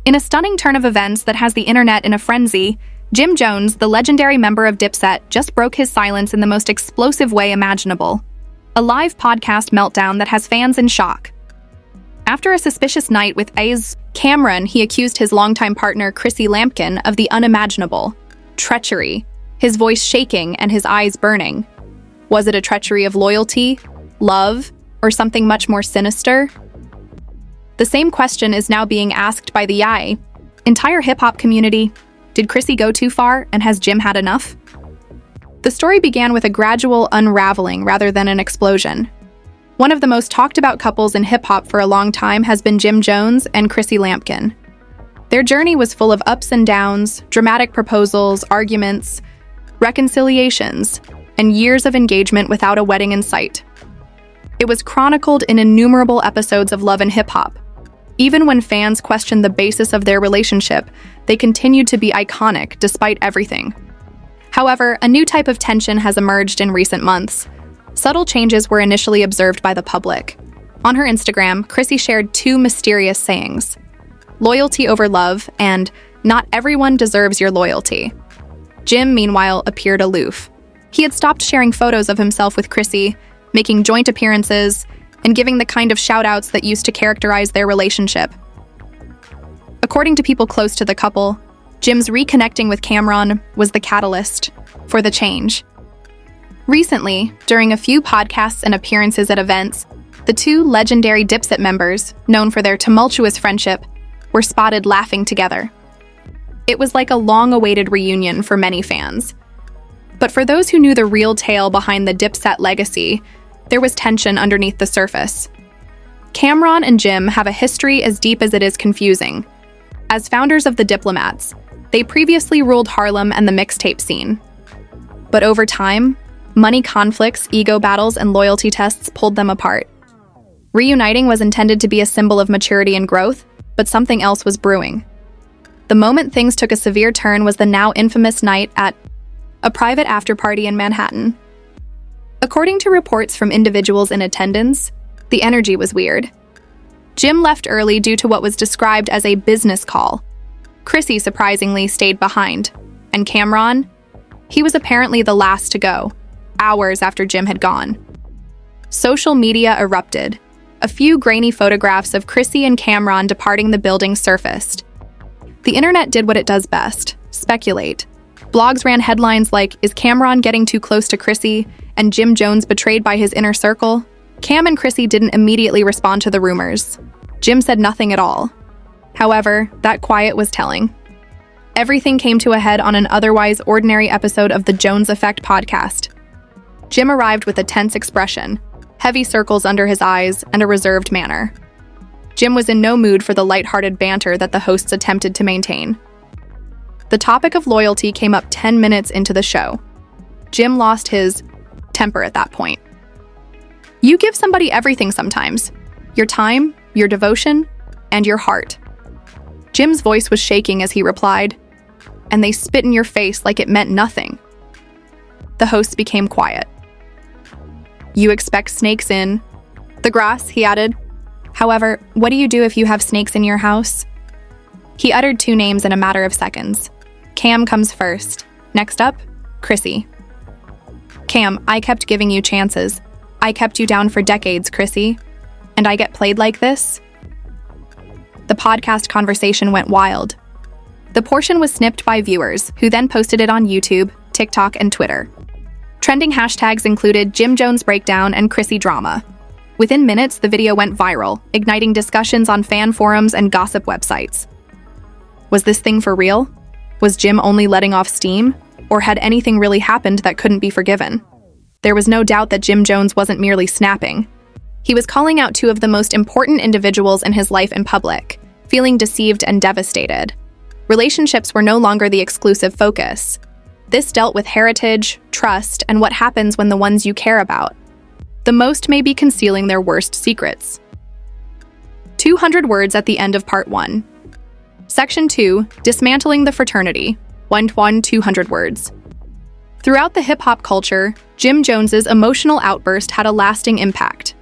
In a stunning turn of events that has the internet in a frenzy, Jim Jones, the legendary member of Dipset, just broke his silence in the most explosive way imaginable. A live podcast meltdown that has fans in shock. After a suspicious night with Accuses Camron, he accused his longtime partner Chrissy Lampkin of the unimaginable. Treachery. His voice shaking and his eyes burning. Was it a treachery of loyalty, love, or something much more sinister? The same question is now being asked by the entire hip-hop community. Did Chrissy go too far, and has Jim had enough? The story began with a gradual unraveling rather than an explosion. One of the most talked-about couples in hip-hop for a long time has been Jim Jones and Chrissy Lampkin. Their journey was full of ups and downs, dramatic proposals, arguments, reconciliations, and years of engagement without a wedding in sight. It was chronicled in innumerable episodes of Love and Hip Hop. Even when fans questioned the basis of their relationship, they continued to be iconic despite everything. However, a new type of tension has emerged in recent months. Subtle changes were initially observed by the public. On her Instagram, Chrissy shared two mysterious sayings: loyalty over love and not everyone deserves your loyalty. Jim, meanwhile, appeared aloof. He had stopped sharing photos of himself with Chrissy, making joint appearances, and giving the kind of shout-outs that used to characterize their relationship. According to people close to the couple, Jim's reconnecting with Camron was the catalyst for the change. Recently, during a few podcasts and appearances at events, the two legendary Dipset members, known for their tumultuous friendship, were spotted laughing together. It was like a long-awaited reunion for many fans. But for those who knew the real tale behind the Dipset legacy, there was tension underneath the surface. Camron and Jim have a history as deep as it is confusing. As founders of the Diplomats, they previously ruled Harlem and the mixtape scene. But over time, money conflicts, ego battles, and loyalty tests pulled them apart. Reuniting was intended to be a symbol of maturity and growth, but something else was brewing. The moment things took a severe turn was the now infamous night at a private after-party in Manhattan. According to reports from individuals in attendance, the energy was weird. Jim left early due to what was described as a business call. Chrissy surprisingly stayed behind. And Camron? He was apparently the last to go, hours after Jim had gone. Social media erupted. A few grainy photographs of Chrissy and Camron departing the building surfaced. The internet did what it does best: speculate. Blogs ran headlines like, "Is Camron getting too close to Chrissy?" and "Jim Jones betrayed by his inner circle?" Cam and Chrissy didn't immediately respond to the rumors. Jim said nothing at all. However, that quiet was telling. Everything came to a head on an otherwise ordinary episode of the Jones Effect podcast. Jim arrived with a tense expression, heavy circles under his eyes, and a reserved manner. Jim was in no mood for the lighthearted banter that the hosts attempted to maintain. The topic of loyalty came up 10 minutes into the show. Jim lost his temper at that point. You give somebody everything sometimes: your time, your devotion, and your heart. Jim's voice was shaking as he replied, "And they spit in your face like it meant nothing." The hosts became quiet. "You expect snakes in the grass," he added. "However, what do you do if you have snakes in your house?" He uttered two names in a matter of seconds. Cam comes first. Next up, Chrissy. "Cam, I kept giving you chances. I kept you down for decades, Chrissy. And I get played like this?" The podcast conversation went wild. The portion was snipped by viewers, who then posted it on YouTube, TikTok, and Twitter. Trending hashtags included Jim Jones breakdown and Chrissy drama. Within minutes, the video went viral, igniting discussions on fan forums and gossip websites. Was this thing for real? Was Jim only letting off steam? Or had anything really happened that couldn't be forgiven? There was no doubt that Jim Jones wasn't merely snapping. He was calling out two of the most important individuals in his life in public, feeling deceived and devastated. Relationships were no longer the exclusive focus. This dealt with heritage, trust, and what happens when the ones you care about. The most may be concealing their worst secrets. 200 words at the end of Part 1. Section 2, Dismantling the Fraternity. 200 words. Throughout the hip-hop culture, Jim Jones's emotional outburst had a lasting impact.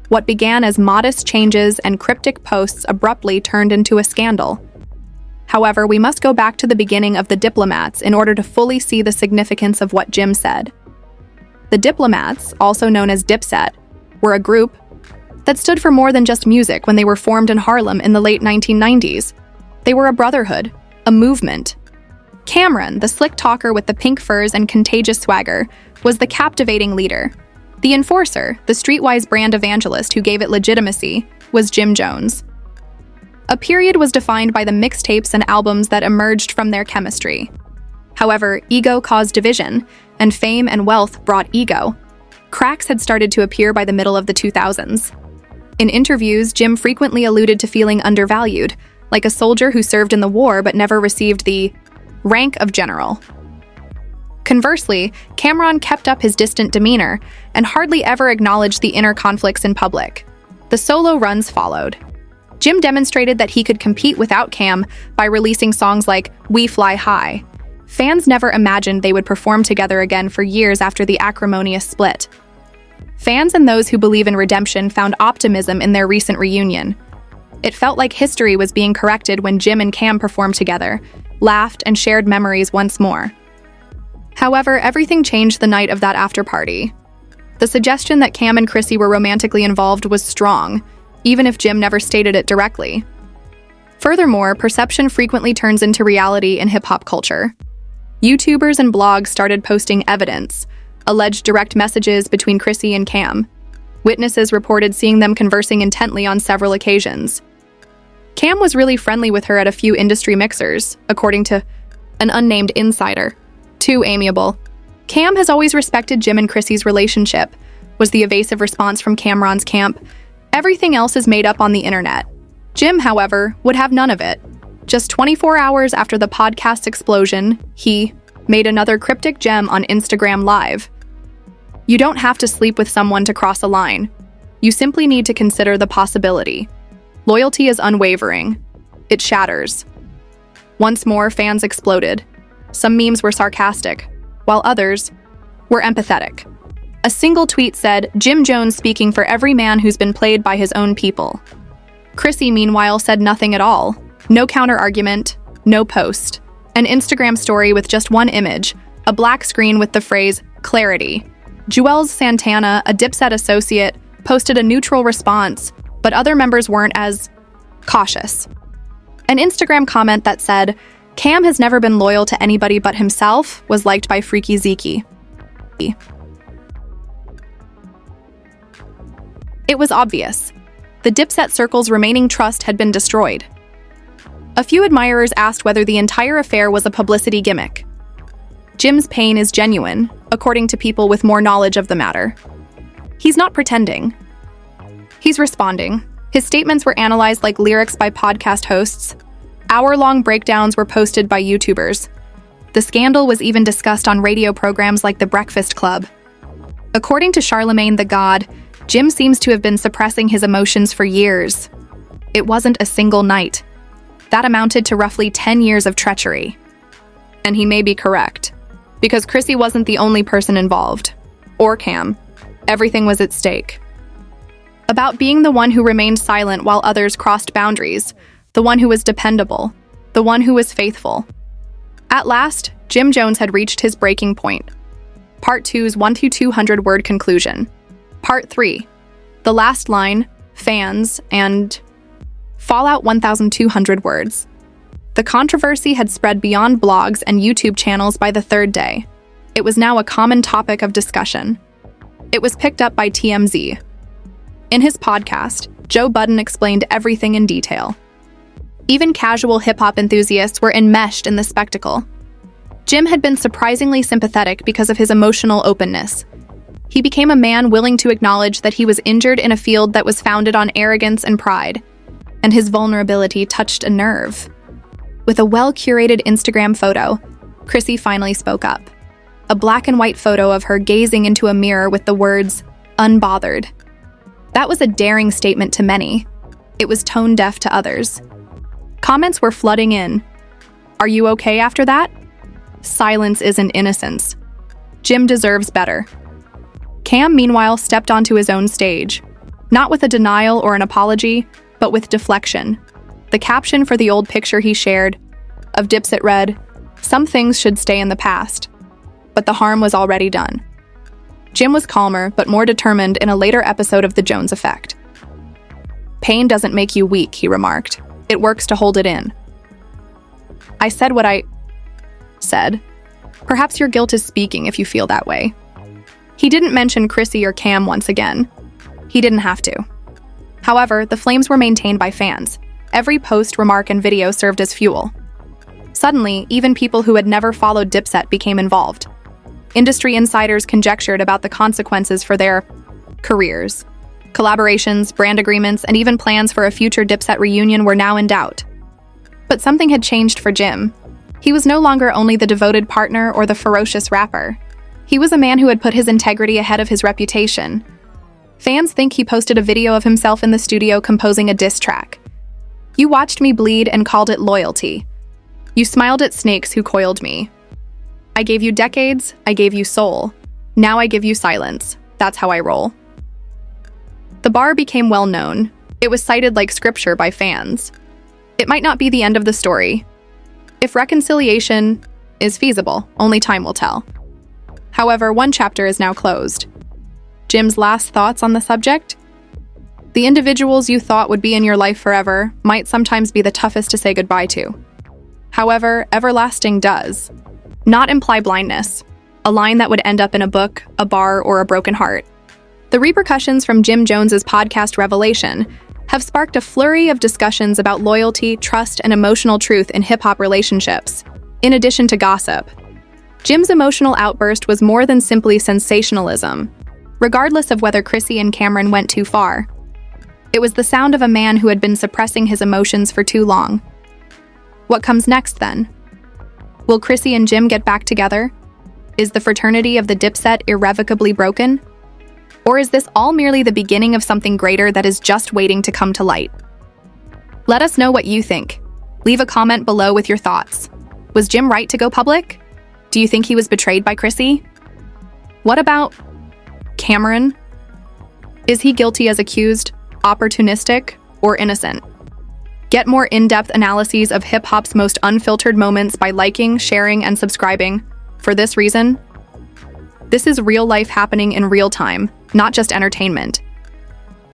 What began as modest changes and cryptic posts abruptly turned into a scandal. However, we must go back to the beginning of the Diplomats in order to fully see the significance of what Jim said. The Diplomats, also known as Dipset, were a group that stood for more than just music when they were formed in Harlem in the late 1990s. They were a brotherhood, a movement. Camron, the slick talker with the pink furs and contagious swagger, was the captivating leader. The enforcer, the streetwise brand evangelist who gave it legitimacy, was Jim Jones. A period was defined by the mixtapes and albums that emerged from their chemistry. However, ego caused division, and fame and wealth brought ego. Cracks had started to appear by the middle of the 2000s. In interviews, Jim frequently alluded to feeling undervalued, like a soldier who served in the war but never received the rank of general. Conversely, Camron kept up his distant demeanor and hardly ever acknowledged the inner conflicts in public. The solo runs followed. Jim demonstrated that he could compete without Cam by releasing songs like We Fly High. Fans never imagined they would perform together again for years after the acrimonious split. Fans and those who believe in redemption found optimism in their recent reunion. It felt like history was being corrected when Jim and Cam performed together, laughed, and shared memories once more. However, everything changed the night of that after-party. The suggestion that Cam and Chrissy were romantically involved was strong, even if Jim never stated it directly. Furthermore, perception frequently turns into reality in hip-hop culture. YouTubers and blogs started posting evidence, alleged direct messages between Chrissy and Cam. Witnesses reported seeing them conversing intently on several occasions. Cam was really friendly with her at a few industry mixers, according to an unnamed insider. Too amiable. Cam has always respected Jim and Chrissy's relationship, was the evasive response from Camron's camp. Everything else is made up on the internet. Jim, however, would have none of it. Just 24 hours after the podcast's explosion, he made another cryptic gem on Instagram Live. You don't have to sleep with someone to cross a line. You simply need to consider the possibility. Loyalty is unwavering. It shatters. Once more, fans exploded. Some memes were sarcastic, while others were empathetic. A single tweet said, Jim Jones speaking for every man who's been played by his own people. Chrissy, meanwhile, said nothing at all. No counter-argument, no post. An Instagram story with just one image, a black screen with the phrase, clarity. Juelz Santana, a Dipset associate, posted a neutral response, but other members weren't as cautious. An Instagram comment that said, Cam has never been loyal to anybody but himself, was liked by Freaky Zeke. It was obvious. The Dipset circle's remaining trust had been destroyed. A few admirers asked whether the entire affair was a publicity gimmick. Jim's pain is genuine, according to people with more knowledge of the matter. He's not pretending. He's responding. His statements were analyzed like lyrics by podcast hosts. Hour-long breakdowns were posted by YouTubers. The scandal was even discussed on radio programs like The Breakfast Club. According to Charlemagne the God, Jim seems to have been suppressing his emotions for years. It wasn't a single night. That amounted to roughly 10 years of treachery. And he may be correct, because Chrissy wasn't the only person involved. Or Cam. Everything was at stake. About being the one who remained silent while others crossed boundaries, the one who was dependable, the one who was faithful. At last, Jim Jones had reached his breaking point. Part 2's 1-200-word conclusion. Part 3. The last line, fans, and fallout 1,200 words. The controversy had spread beyond blogs and YouTube channels by the third day. It was now a common topic of discussion. It was picked up by TMZ. In his podcast, Joe Budden explained everything in detail. Even casual hip-hop enthusiasts were enmeshed in the spectacle. Jim had been surprisingly sympathetic because of his emotional openness. He became a man willing to acknowledge that he was injured in a field that was founded on arrogance and pride, and his vulnerability touched a nerve. With a well-curated Instagram photo, Chrissy finally spoke up. A black and white photo of her gazing into a mirror with the words, "unbothered." That was a daring statement to many. It was tone-deaf to others. Comments were flooding in. Are you okay after that? Silence isn't innocence. Jim deserves better. Cam, meanwhile, stepped onto his own stage. Not with a denial or an apology, but with deflection. The caption for the old picture he shared, of Dipset read, "Some things should stay in the past," but the harm was already done. Jim was calmer, but more determined in a later episode of The Jones Effect. "Pain doesn't make you weak," he remarked. "It works to hold it in." "I said what I said. Perhaps your guilt is speaking if you feel that way." He didn't mention Chrissy or Cam once again. He didn't have to. However, the flames were maintained by fans. Every post, remark, and video served as fuel. Suddenly, even people who had never followed Dipset became involved. Industry insiders conjectured about the consequences for their careers. Collaborations, brand agreements, and even plans for a future Dipset reunion were now in doubt. But something had changed for Jim. He was no longer only the devoted partner or the ferocious rapper. He was a man who had put his integrity ahead of his reputation. Fans think he posted a video of himself in the studio composing a diss track. "You watched me bleed and called it loyalty. You smiled at snakes who coiled me. I gave you decades, I gave you soul. Now I give you silence. That's how I roll." The bar became well known. It was cited like scripture by fans. It might not be the end of the story. If reconciliation is feasible, only time will tell. However, one chapter is now closed. Jim's last thoughts on the subject? The individuals you thought would be in your life forever might sometimes be the toughest to say goodbye to. However, everlasting does not imply blindness, a line that would end up in a book, a bar, or a broken heart. The repercussions from Jim Jones's podcast revelation have sparked a flurry of discussions about loyalty, trust, and emotional truth in hip-hop relationships, in addition to gossip. Jim's emotional outburst was more than simply sensationalism, regardless of whether Chrissy and Camron went too far. It was the sound of a man who had been suppressing his emotions for too long. What comes next, then? Will Chrissy and Jim get back together? Is the fraternity of the Dipset irrevocably broken? Or is this all merely the beginning of something greater that is just waiting to come to light? Let us know what you think. Leave a comment below with your thoughts. Was Jim right to go public? Do you think he was betrayed by Chrissy? What about Camron? Is he guilty as accused, opportunistic, or innocent? Get more in-depth analyses of hip-hop's most unfiltered moments by liking, sharing, and subscribing. For this reason, this is real life happening in real time, not just entertainment.